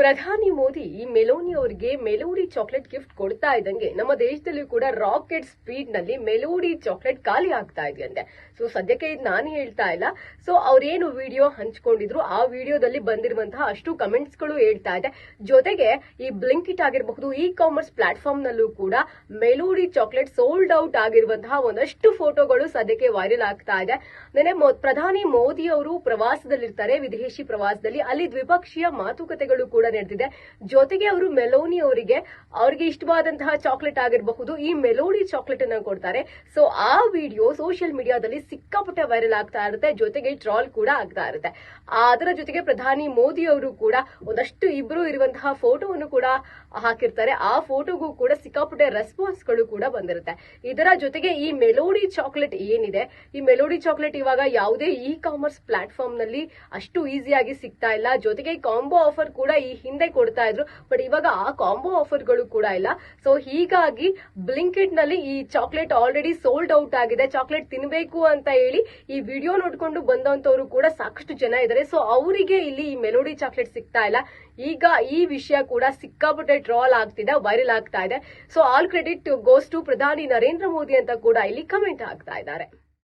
ಪ್ರಧಾನಿ ಮೋದಿ ಮೆಲೋನಿ ಅವರಿಗೆ melody chocolate gift ಕೊಡ್ತಾ ಇದ್ದಂಗೆ ನಮ್ಮ ದೇಶದಲ್ಲಿ ಕೂಡ ರಾಕೆಟ್ ಸ್ಪೀಡ್ ನಲ್ಲಿ ಮೆಲೋಡಿ ಚಾಕ್ಲೇಟ್ ಖಾಲಿ ಆಗ್ತಾ ಇದೆಯಂತೆ. ಸೊ ಸದ್ಯಕ್ಕೆ ಇದು ನಾನು ಹೇಳ್ತಾ ಇಲ್ಲ. ಸೊ ಅವ್ರೇನು ವಿಡಿಯೋ ಹಂಚ್ಕೊಂಡಿದ್ರು ಆ ವಿಡಿಯೋದಲ್ಲಿ ಬಂದಿರುವಂತಹ ಅಷ್ಟು ಕಮೆಂಟ್ಸ್ ಗಳು ಹೇಳ್ತಾ ಇದೆ. ಜೊತೆಗೆ ಈ ಬ್ಲಿಂಕಿಟ್ ಆಗಿರಬಹುದು, ಇ ಕಾಮರ್ಸ್ ಪ್ಲಾಟ್ಫಾರ್ಮ್ ನಲ್ಲೂ ಕೂಡ ಮೆಲೋಡಿ ಚಾಕ್ಲೇಟ್ ಸೋಲ್ಡ್ ಔಟ್ ಆಗಿರುವಂತಹ ಒಂದಷ್ಟು ಫೋಟೋಗಳು ಸದ್ಯಕ್ಕೆ ವೈರಲ್ ಆಗ್ತಾ ಇದೆ. ನೆನೆ ಪ್ರಧಾನಿ ಮೋದಿ ಅವರು ಪ್ರವಾಸದಲ್ಲಿರ್ತಾರೆ, ವಿದೇಶಿ ಪ್ರವಾಸದಲ್ಲಿ. ಅಲ್ಲಿ ದ್ವಿಪಕ್ಷೀಯ ಮಾತುಕತೆಗಳು ಕೂಡ ನಡೆದಿದೆ. ಜೊತೆಗೆ ಅವರು ಮೆಲೋನಿ ಅವರಿಗೆ ಇಷ್ಟವಾದಂತಹ ಚಾಕ್ಲೇಟ್ ಆಗಿರಬಹುದು, ಈ ಮೆಲೋಡಿ ಚಾಕ್ಲೇಟ್ ಅನ್ನ ಕೊಡ್ತಾರೆ. ಸೊ ಆ ವಿಡಿಯೋ ಸೋಷಿಯಲ್ ಮೀಡಿಯಾದಲ್ಲಿ ಸಿಕ್ಕಾಪಟ್ಟೆ ವೈರಲ್ ಆಗ್ತಾ ಇರುತ್ತೆ, ಜೊತೆಗೆ ಟ್ರಾಲ್ ಕೂಡ ಆಗ್ತಾ ಇರುತ್ತೆ. ಅದರ ಜೊತೆಗೆ ಪ್ರಧಾನಿ ಮೋದಿ ಅವರು ಕೂಡ ಒಂದಷ್ಟು ಇಬ್ರು ಇರುವಂತಹ ಫೋಟೋವನ್ನು ಕೂಡ ಹಾಕಿರ್ತಾರೆ. ಆ ಫೋಟೋಗೂ ಕೂಡ ಸಿಕ್ಕಾಪಟ್ಟೆ ರೆಸ್ಪಾನ್ಸ್ ಗಳು ಕೂಡ ಬಂದಿರುತ್ತೆ. ಇದರ ಜೊತೆಗೆ ಈ ಮೆಲೋಡಿ ಚಾಕ್ಲೇಟ್ ಏನಿದೆ, ಈ ಮೆಲೋಡಿ ಚಾಕ್ಲೇಟ್ ಇವಾಗ ಯಾವುದೇ ಇ ಕಾಮರ್ಸ್ ಪ್ಲಾಟ್ಫಾರ್ಮ್ ನಲ್ಲಿ ಅಷ್ಟು ಈಸಿಯಾಗಿ ಸಿಗ್ತಾ ಇಲ್ಲ. ಜೊತೆಗೆ ಕಾಂಬೋ ಆಫರ್ ಕೂಡ ಈ ಹಿಂದೆ ಕೊಡ್ತಾ ಇದ್ರು, ಬಟ್ ಇವಾಗ ಆ ಕಾಂಬೋ ಆಫರ್ ಗಳು ಕೂಡ ಇಲ್ಲ. ಸೊ ಹೀಗಾಗಿ ಬ್ಲಿಂಕಿಟ್ ನಲ್ಲಿ ಈ ಚಾಕ್ಲೇಟ್ ಆಲ್ರೆಡಿ ಸೋಲ್ಡ್ ಔಟ್ ಆಗಿದೆ. ಚಾಕ್ಲೇಟ್ ತಿನ್ಬೇಕು ಅಂತ ಹೇಳಿ ಈ ವಿಡಿಯೋ ನೋಡ್ಕೊಂಡು ಬಂದಂತವ್ರು ಕೂಡ ಸಾಕಷ್ಟು ಜನ ಇದ್ದಾರೆ. ಸೊ ಅವರಿಗೆ ಇಲ್ಲಿ ಈ ಮೆಲೋಡಿ ಚಾಕ್ಲೇಟ್ ಸಿಗ್ತಾ ಇಲ್ಲ. ಈಗ ಈ ವಿಷಯ ಕೂಡ ಸಿಕ್ಕಾಪಟ್ಟೆ ಟ್ರಾಲ್ ಆಗ್ತಿದೆ, ವೈರಲ್ ಆಗ್ತಾ ಇದೆ. So all credit goes to ಪ್ರಧಾನಿ ನರೇಂದ್ರ ಮೋದಿ ಅಂತ ಕೂಡ ಇಲ್ಲಿ ಕಮೆಂಟ್ ಆಗ್ತಾ ಇದ್ದಾರೆ.